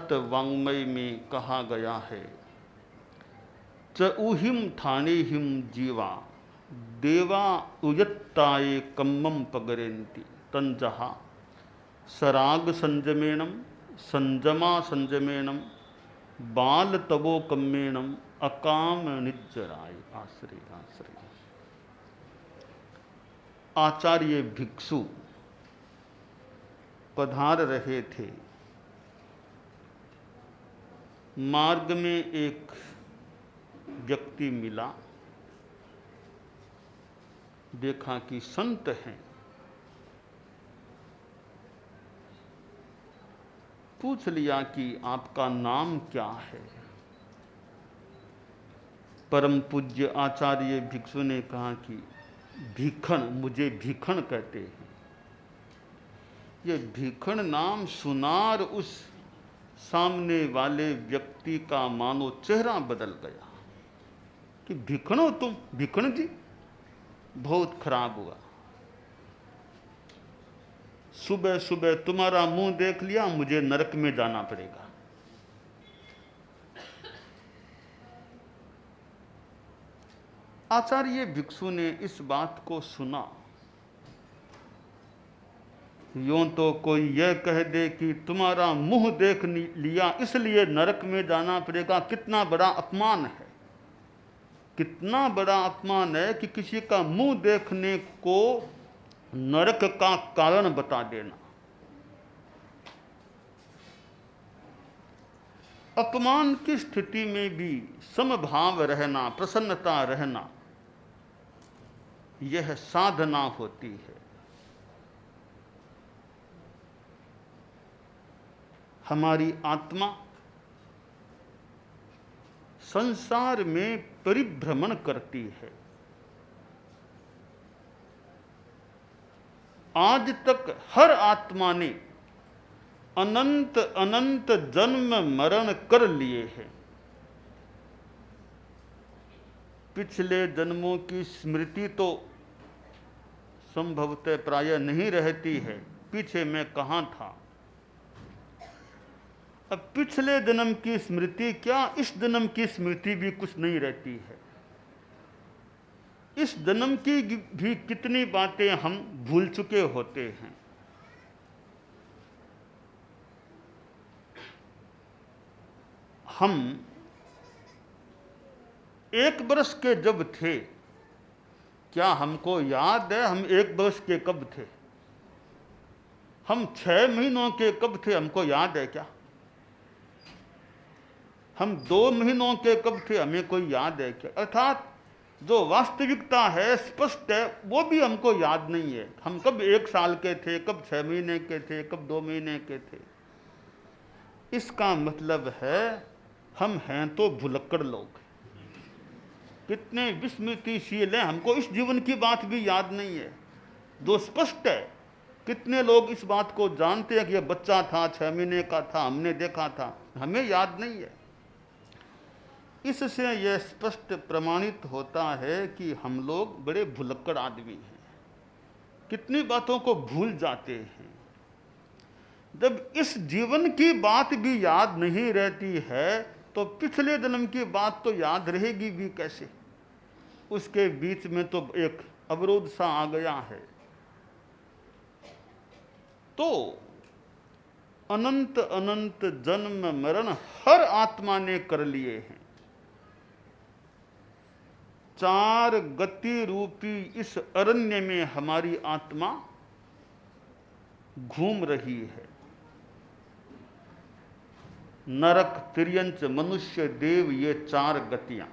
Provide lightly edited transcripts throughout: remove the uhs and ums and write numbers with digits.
भरत वाङ्मय में कहा गया है, च ऊहिम थाने हिम जीवा देवा उयत्ताये कम्मम पगरेन्ति तंजहा सराग संजमेणम संजमा संजमेणम बाल तबो कम्मेणम अकाम निज्जराय। आश्रय आश्रय। आचार्य भिक्षु पधार रहे थे। मार्ग में एक व्यक्ति मिला, देखा कि संत हैं, पूछ लिया कि आपका नाम क्या है। परम पूज्य आचार्य भिक्षु ने कहा कि भीखण, मुझे भीखण कहते हैं। ये भीखण नाम सुनार उस सामने वाले व्यक्ति का मानो चेहरा बदल गया कि भीखण हो तुम, भीखण जी, बहुत खराब हुआ। सुबह सुबह तुम्हारा मुंह देख लिया, मुझे नरक में जाना पड़ेगा। आचार्य भिक्षु ने इस बात को सुना। यूं तो कोई यह कह दे कि तुम्हारा मुंह देख लिया इसलिए नरक में जाना पड़ेगा, कितना बड़ा अपमान है, कितना बड़ा अपमान है कि किसी का मुंह देखने को नरक का कारण बता देना। अपमान की स्थिति में भी समभाव रहना, प्रसन्नता रहना, यह साधना होती है। हमारी आत्मा संसार में परिभ्रमण करती है। आज तक हर आत्मा ने अनंत अनंत जन्म मरण कर लिए हैं। पिछले जन्मों की स्मृति तो संभवतः प्रायः नहीं रहती है, पीछे मैं कहाँ था। अब पिछले जन्म की स्मृति क्या, इस जन्म की स्मृति भी कुछ नहीं रहती है। इस जन्म की भी कितनी बातें हम भूल चुके होते हैं। हम 1 वर्ष के जब थे, क्या हमको याद है हम 1 वर्ष के कब थे? हम 6 महीनों के कब थे, हमको याद है क्या? हम 2 महीनों के कब थे, हमें कोई याद है क्या? अर्थात जो वास्तविकता है, स्पष्ट है, वो भी हमको याद नहीं है। हम कब 1 साल के थे, कब 6 महीने के थे, कब 2 महीने के थे। इसका मतलब है हम हैं तो भुलक्कड़ लोग, कितने विस्मृतिशील हैं, हमको इस जीवन की बात भी याद नहीं है जो स्पष्ट है। कितने लोग इस बात को जानते हैं कि यह बच्चा था, 6 महीने का था, हमने देखा था, हमें याद नहीं है। इससे यह स्पष्ट प्रमाणित होता है कि हम लोग बड़े भुलक्कड़ आदमी हैं, कितनी बातों को भूल जाते हैं। जब इस जीवन की बात भी याद नहीं रहती है तो पिछले जन्म की बात तो याद रहेगी भी कैसे? उसके बीच में तो एक अवरोध सा आ गया है। तो अनंत अनंत जन्म मरण हर आत्मा ने कर लिए हैं। 4 गति रूपी इस अरण्य में हमारी आत्मा घूम रही है। नरक, तिर्यंच, मनुष्य, देव, ये 4 गतियां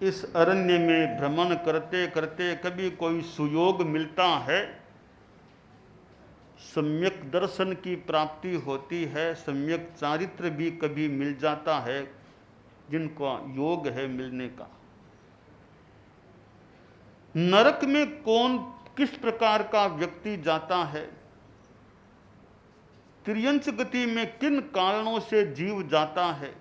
इस अरण्य में भ्रमण करते करते कभी कोई सुयोग मिलता है, सम्यक दर्शन की प्राप्ति होती है, सम्यक चारित्र भी कभी मिल जाता है जिनका योग है मिलने का। नरक में कौन किस प्रकार का व्यक्ति जाता है, तिर्यंच गति में किन कारणों से जीव जाता है,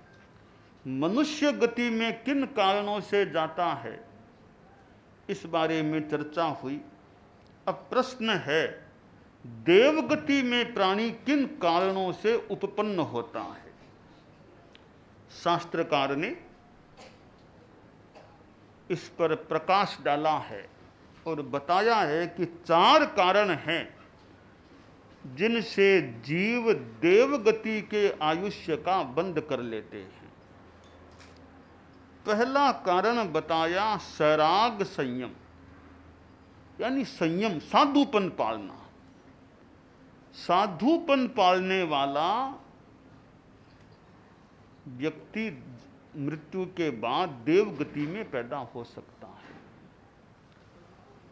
मनुष्य गति में किन कारणों से जाता है, इस बारे में चर्चा हुई। अब प्रश्न है देवगति में प्राणी किन कारणों से उत्पन्न होता है। शास्त्रकार ने इस पर प्रकाश डाला है और बताया है कि 4 कारण हैं जिनसे जीव देवगति के आयुष्य का बंद कर लेते हैं। पहला कारण बताया सैराग संयम, यानी संयम, साधुपन पालना। साधुपन पालने वाला व्यक्ति मृत्यु के बाद देवगति में पैदा हो सकता है।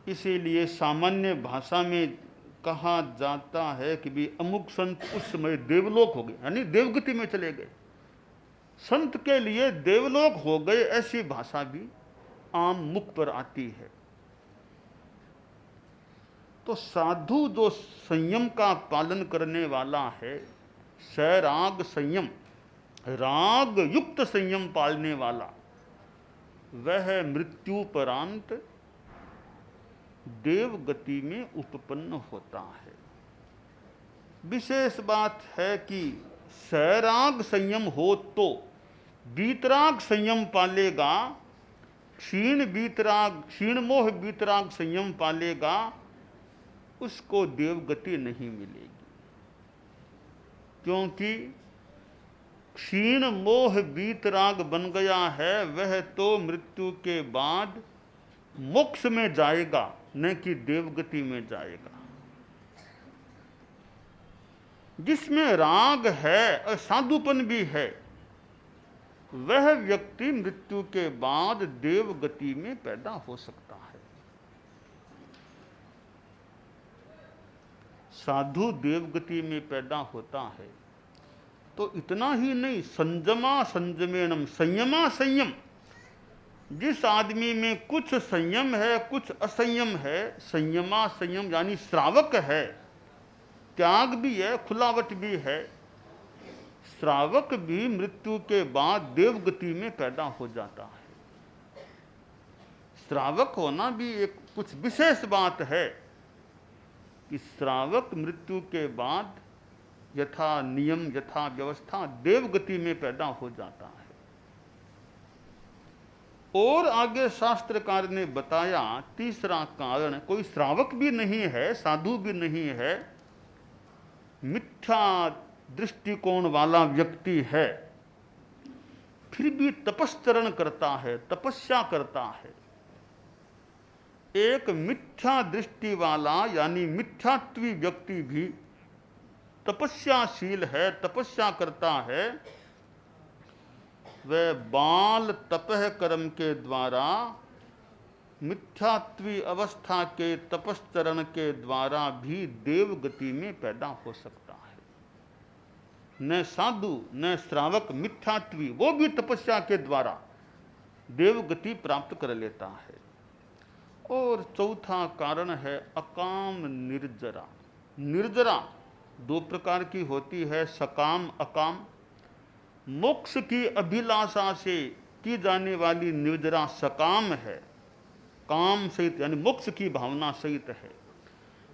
इसीलिए सामान्य भाषा में कहा जाता है कि भी अमुक संत उस समय देवलोक हो गए, यानी देवगति में चले गए। संत के लिए देवलोक हो गए, ऐसी भाषा भी आम मुख पर आती है। तो साधु जो संयम का पालन करने वाला है, सैराग संयम, राग युक्त संयम पालने वाला, वह मृत्युपरांत देवगति में उत्पन्न होता है। विशेष बात है कि सैराग संयम हो तो वीतराग संयम पालेगा, क्षीण मोह वीतराग संयम पालेगा, उसको देवगति नहीं मिलेगी। क्योंकि क्षीण मोह वीतराग बन गया है, वह तो मृत्यु के बाद मोक्ष में जाएगा, न कि देवगति में जाएगा। जिसमें राग है और साधुपन भी है, वह व्यक्ति मृत्यु के बाद देवगति में पैदा हो सकता है। साधु देवगति में पैदा होता है तो इतना ही नहीं, संयमा संयमेनम, संयमा संयम। जिस आदमी में कुछ संयम है, कुछ असंयम है, संयमा संयम यानी श्रावक है, त्याग भी है, खुलावट भी है, श्रावक भी मृत्यु के बाद देवगति में पैदा हो जाता है। श्रावक होना भी एक कुछ विशेष बात है कि श्रावक मृत्यु के बाद यथा नियम यथा व्यवस्था देवगति में पैदा हो जाता है। और आगे शास्त्रकार ने बताया तीसरा कारण, कोई श्रावक भी नहीं है, साधु भी नहीं है, मिथ्या दृष्टिकोण वाला व्यक्ति है, फिर भी तपश्चरण करता है, तपस्या करता है। एक मिथ्या दृष्टि वाला यानी मिथ्यात्वी व्यक्ति भी तपस्याशील है, तपस्या करता है, वह बाल तपह कर्म के द्वारा मिथ्यात्वी अवस्था के तपश्चरण के द्वारा भी देवगति में पैदा हो सकता है। न साधु न श्रावक, मिथ्यात्वी वो भी तपस्या के द्वारा देवगति प्राप्त कर लेता है। और चौथा कारण है अकाम निर्जरा। निर्जरा 2 प्रकार की होती है, सकाम अकाम। मोक्ष की अभिलाषा से की जाने वाली निर्जरा सकाम है, काम सहित यानी मोक्ष की भावना सहित है।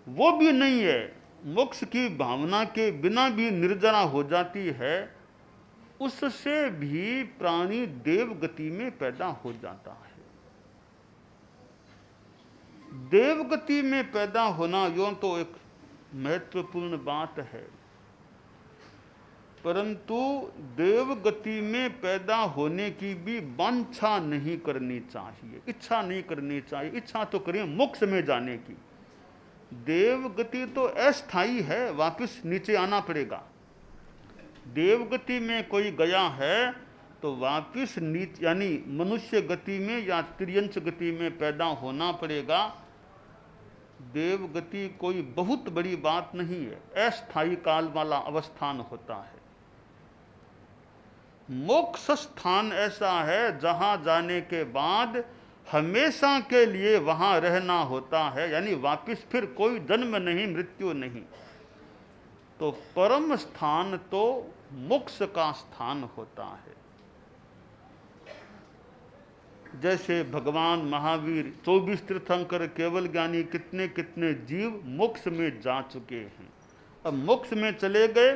वो भी नहीं है, मोक्ष की भावना के बिना भी निर्जरा हो जाती है, उससे भी प्राणी देवगति में पैदा हो जाता है। देवगति में पैदा होना यूं तो एक महत्वपूर्ण बात है, परंतु देवगति में पैदा होने की भी वांछा नहीं करनी चाहिए, इच्छा नहीं करनी चाहिए। इच्छा तो करें मोक्ष में जाने की। देवगति तो अस्थायी है, वापस नीचे आना पड़ेगा। देवगति में कोई गया है तो वापस नीचे यानी मनुष्य गति में या त्रियंश गति में पैदा होना पड़ेगा। देवगति कोई बहुत बड़ी बात नहीं है, अस्थायी काल वाला अवस्थान होता है। मोक्ष स्थान ऐसा है जहां जाने के बाद हमेशा के लिए वहां रहना होता है, यानी वापस फिर कोई जन्म नहीं, मृत्यु नहीं। तो परम स्थान तो मोक्ष का स्थान होता है। जैसे भगवान महावीर 24 तीर्थंकर केवल ज्ञानी कितने कितने जीव मोक्ष में जा चुके हैं, अब मोक्ष में चले गए,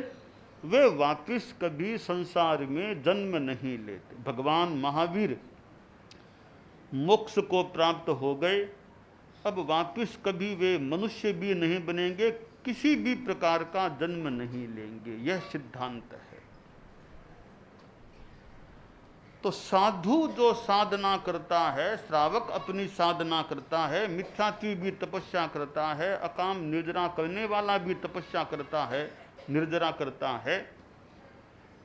वे वापस कभी संसार में जन्म नहीं लेते। भगवान महावीर मोक्ष को प्राप्त हो गए, अब वापस कभी वे मनुष्य भी नहीं बनेंगे, किसी भी प्रकार का जन्म नहीं लेंगे, यह सिद्धांत है। तो साधु जो साधना करता है, श्रावक अपनी साधना करता है, मिथ्यात्वी भी तपस्या करता है, अकाम निर्जरा करने वाला भी तपस्या करता है, निर्जरा करता है,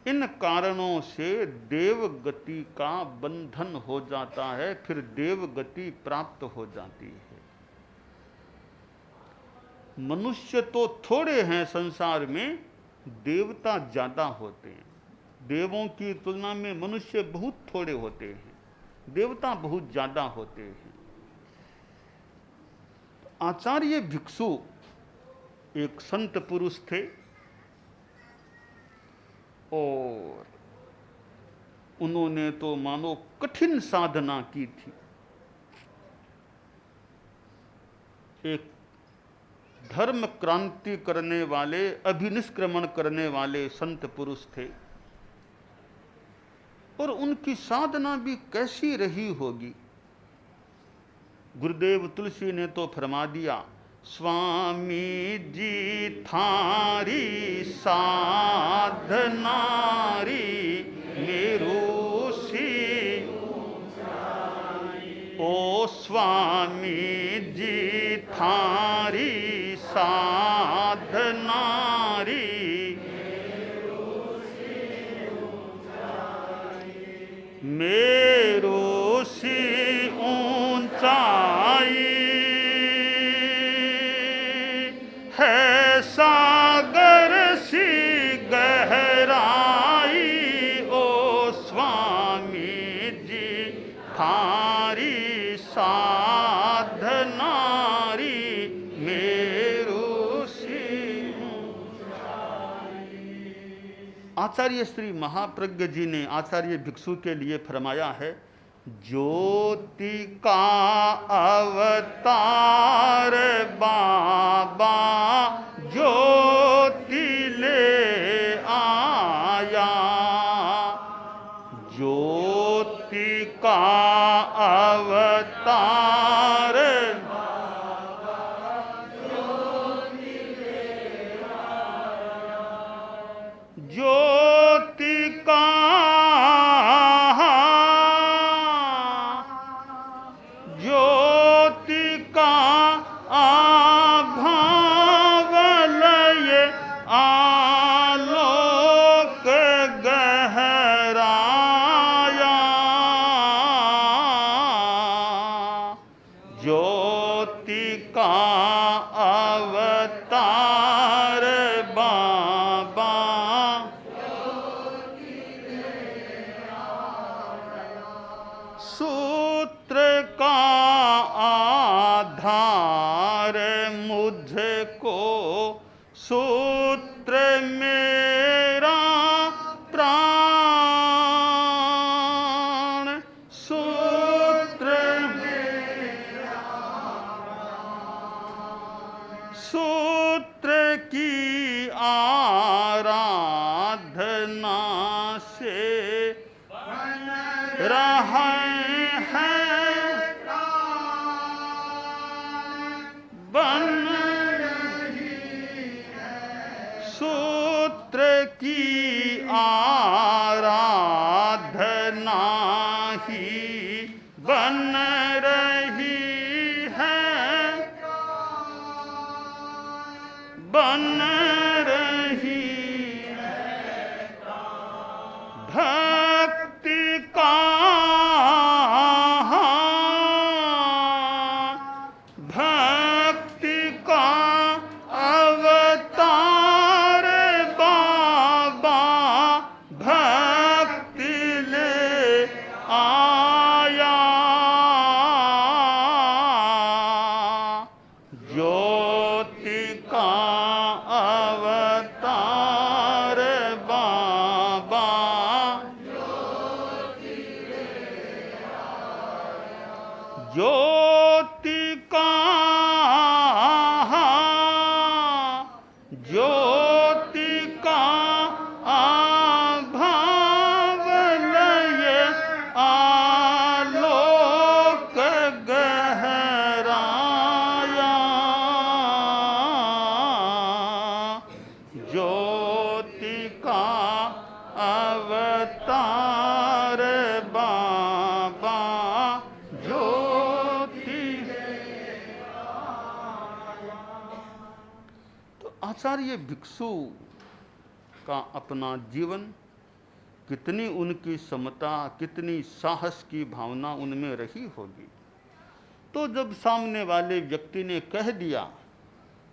इन कारणों से देव गति का बंधन हो जाता है, फिर देव गति प्राप्त हो जाती है। मनुष्य तो थोड़े हैं संसार में, देवता ज्यादा होते हैं। देवों की तुलना में मनुष्य बहुत थोड़े होते हैं, देवता बहुत ज्यादा होते हैं। आचार्य भिक्षु एक संत पुरुष थे और उन्होंने तो मानो कठिन साधना की थी। एक धर्म क्रांति करने वाले, अभिनिष्क्रमण करने वाले संत पुरुष थे, और उनकी साधना भी कैसी रही होगी। गुरुदेव तुलसी ने तो फरमा दिया, स्वामी जी थारी साधनारी मेरू सी, ओ स्वामी जी थारी साधनारी मेरो सी ऊंचाई है, सागर सी गहराई, ओ स्वामी जी थारी साधनारी मेरो सी ऊंचाई। आचार्य श्री महाप्रज्ञ जी ने आचार्य भिक्षु के लिए फरमाया है, ज्योति का अवतार बाबा ज्योति ले आया, ज्योति का अवतार ज्योति का आभावलय आलोक गहराया, ज्योति का अवतार बाबा सूत्र का आधार मुझको, सूत्र मेरा प्राण, सूत्र मेरा सूत्र की आराधना से रहा बन रही है, सूत्र की आराधना ही बन रही है, बन रही है। भक्ति का अवतार बाबा ज्योति का ज्योति का आभाव लय आलोक गहराया, ज्योति का अवतार बाबा ज्योति। तो आचार्य भिक्षु का अपना जीवन, कितनी उनकी समता, कितनी साहस की भावना उनमें रही होगी। तो जब सामने वाले व्यक्ति ने कह दिया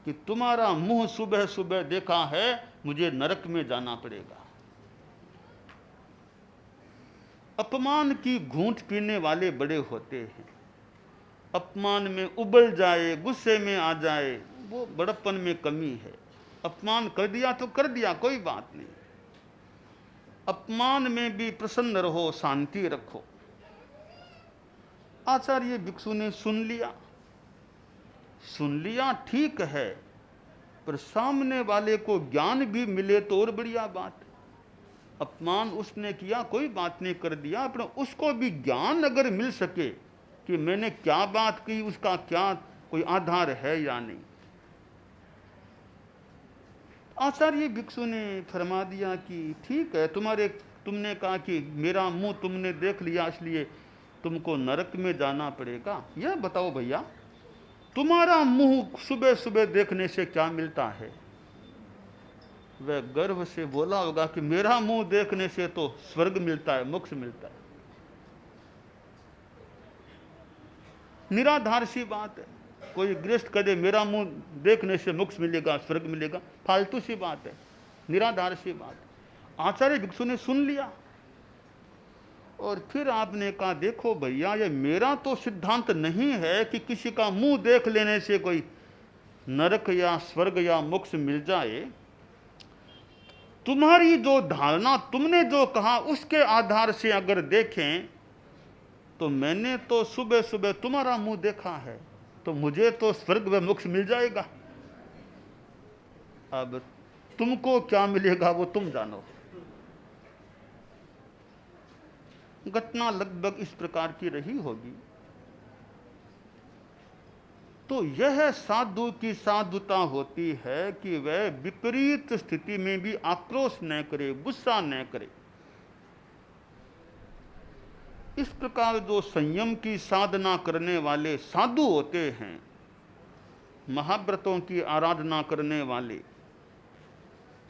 कि तुम्हारा मुंह सुबह सुबह देखा है, मुझे नरक में जाना पड़ेगा। अपमान की घूंट पीने वाले बड़े होते हैं। अपमान में उबल जाए, गुस्से में आ जाए, वो बड़प्पन में कमी है। अपमान कर दिया तो कर दिया, कोई बात नहीं। अपमान में भी प्रसन्न रहो, शांति रखो। आचार्य भिक्षु ने सुन लिया ठीक है, पर सामने वाले को ज्ञान भी मिले तो और बढ़िया बात। अपमान उसने किया, कोई बात नहीं, कर दिया, पर उसको भी ज्ञान अगर मिल सके कि मैंने क्या बात की, उसका क्या कोई आधार है या नहीं। आचार्य भिक्षु ने फरमा दिया कि ठीक है, तुमने कहा कि मेरा मुंह तुमने देख लिया, इसलिए तुमको नरक में जाना पड़ेगा। यह बताओ भैया, तुम्हारा मुंह सुबह सुबह देखने से क्या मिलता है? वह गर्व से बोला होगा कि मेरा मुंह देखने से तो स्वर्ग मिलता है, मोक्ष मिलता है। निराधार सी बात है। कोई गृहस्थ कहे मेरा मुंह देखने से मोक्ष मिलेगा, स्वर्ग मिलेगा, फालतू सी बात है, निराधार सी बात है। आचार्य भिक्षु ने सुन लिया और फिर आपने कहा देखो भैया, ये मेरा तो सिद्धांत नहीं है कि किसी का मुंह देख लेने से कोई नरक या स्वर्ग या मोक्ष मिल जाए। तुम्हारी जो धारणा, तुमने जो कहा, उसके आधार से अगर देखें तो मैंने तो सुबह सुबह तुम्हारा मुंह देखा है, तो मुझे तो स्वर्ग व मोक्ष मिल जाएगा। अब तुमको क्या मिलेगा वो तुम जानो। घटना लगभग इस प्रकार की रही होगी। तो यह साधु की साधुता होती है कि वह विपरीत स्थिति में भी आक्रोश न करे, गुस्सा न करे। इस प्रकार जो संयम की साधना करने वाले साधु होते हैं, महाव्रतों की आराधना करने वाले,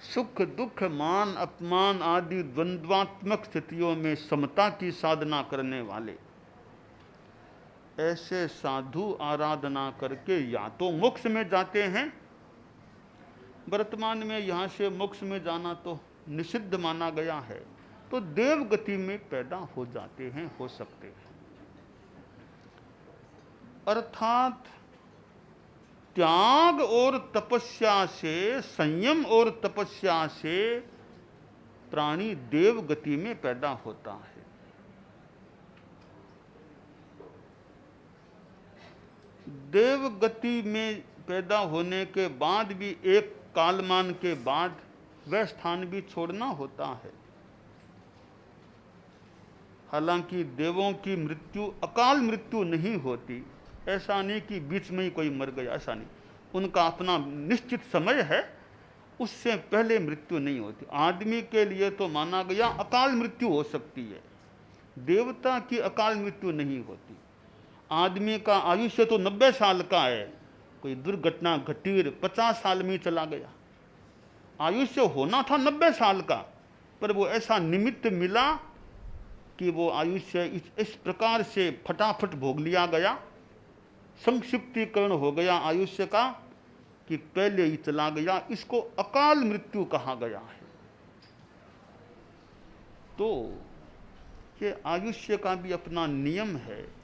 सुख दुख मान अपमान आदि द्वंद्वात्मक स्थितियों में समता की साधना करने वाले, ऐसे साधु आराधना करके या तो मोक्ष में जाते हैं। वर्तमान में यहाँ से मोक्ष में जाना तो निषिद्ध माना गया है, तो देव गति में पैदा हो जाते हैं, हो सकते हैं। अर्थात त्याग और तपस्या से, संयम और तपस्या से प्राणी देव गति में पैदा होता है। देव गति में पैदा होने के बाद भी एक कालमान के बाद वह स्थान भी छोड़ना होता है। हालांकि देवों की मृत्यु अकाल मृत्यु नहीं होती, ऐसा नहीं कि बीच में ही कोई मर गया, ऐसा नहीं। उनका अपना निश्चित समय है, उससे पहले मृत्यु नहीं होती। आदमी के लिए तो माना गया अकाल मृत्यु हो सकती है, देवता की अकाल मृत्यु नहीं होती। आदमी का आयुष्य तो 90 साल का है, कोई दुर्घटना घटी 50 साल में चला गया। आयुष्य होना था 90 साल का, पर वो ऐसा निमित्त मिला कि वो आयुष्य इस प्रकार से फटाफट भोग लिया गया, संक्षिप्तीकरण हो गया आयुष्य का कि पहले ही चला गया। इसको अकाल मृत्यु कहा गया है। तो ये आयुष्य का भी अपना नियम है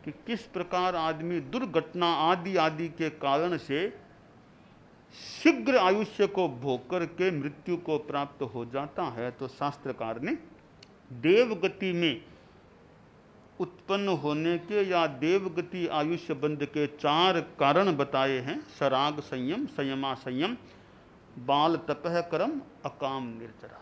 कि किस प्रकार आदमी दुर्घटना आदि आदि के कारण से शीघ्र आयुष्य को भोग करके मृत्यु को प्राप्त हो जाता है। तो शास्त्रकार ने देव गति में उत्पन्न होने के या देवगति आयुष्य बंध के 4 कारण बताए हैं। सराग संयम, संयमा संयम, बाल तपह करम, अकाम निर्जरा।